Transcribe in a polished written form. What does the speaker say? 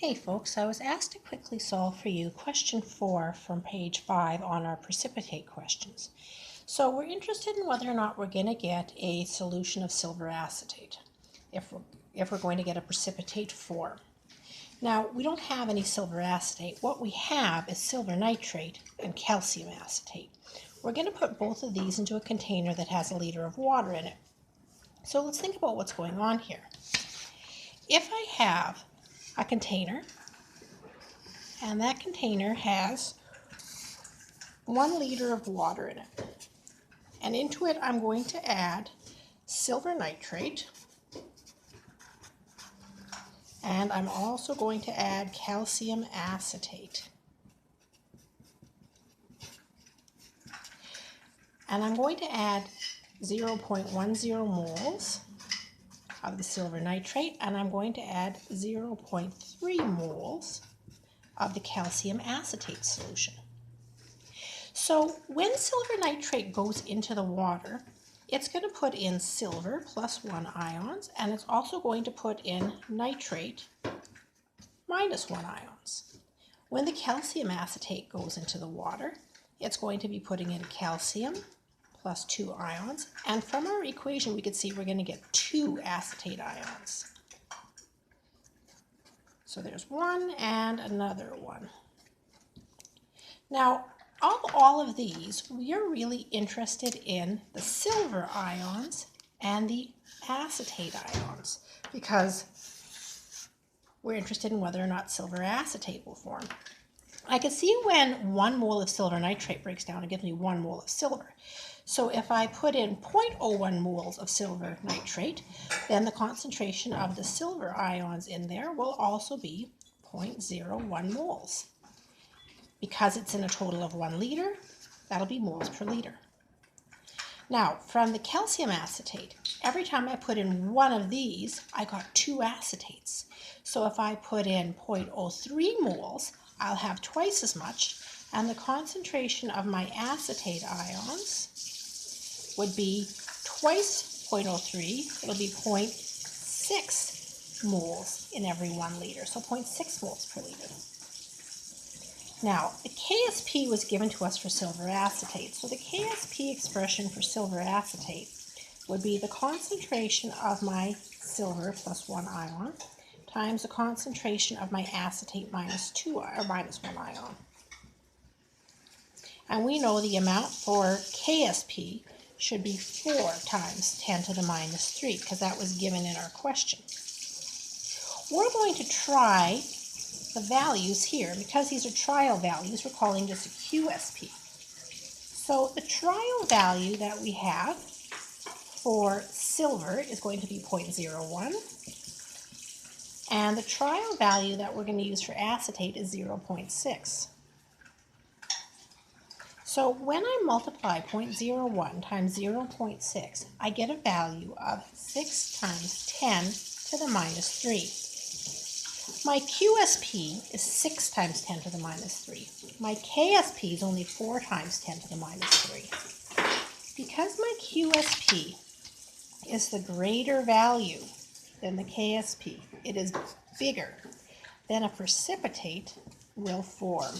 Hey folks, I was asked to quickly solve for you question 4 from page 5 on our precipitate questions. So we're interested in whether or not we're going to get a solution of silver acetate if we're going to get a precipitate form. Now, we don't have any silver acetate. What we have is silver nitrate and calcium acetate. We're going to put both of these into a container that has a liter of water in it. So let's think about what's going on here. If I have a container, and that container has 1 liter of water in it, and into it I'm going to add silver nitrate, and I'm also going to add calcium acetate, and I'm going to add 0.10 moles of the silver nitrate, and I'm going to add 0.3 moles of the calcium acetate solution. So when silver nitrate goes into the water, it's going to put in silver plus 1 ions, and it's also going to put in nitrate minus 1 ions. When the calcium acetate goes into the water, it's going to be putting in calcium plus 2 ions, and from our equation we can see we're going to get 2 acetate ions. So there's 1 and another 1. Now, of all of these, we are really interested in the silver ions and the acetate ions because we're interested in whether or not silver acetate will form. I can see when 1 mole of silver nitrate breaks down, it gives me 1 mole of silver. So if I put in 0.01 moles of silver nitrate, then the concentration of the silver ions in there will also be 0.01 moles. Because it's in a total of 1 liter, that'll be moles per liter. Now, from the calcium acetate, every time I put in 1 of these, I got 2 acetates. So if I put in 0.03 moles, I'll have twice as much, and the concentration of my acetate ions would be twice 0.03. It'll be 0.6 moles in every 1 liter, so 0.6 moles per liter. Now, the KSP was given to us for silver acetate, so the KSP expression for silver acetate would be the concentration of my silver plus 1 ion times the concentration of my acetate minus 1 ion. And we know the amount for KSP should be 4 times 10 to the minus 3 because that was given in our question. We're going to try the values here. Because these are trial values, we're calling this a QSP. So the trial value that we have for silver is going to be 0.01, and the trial value that we're going to use for acetate is 0.6. So when I multiply 0.01 times 0.6, I get a value of 6 times 10 to the minus 3. My QSP is 6 times 10 to the minus 3. My KSP is only 4 times 10 to the minus 3. Because my QSP is the greater value than the KSP, it is bigger, then a precipitate will form.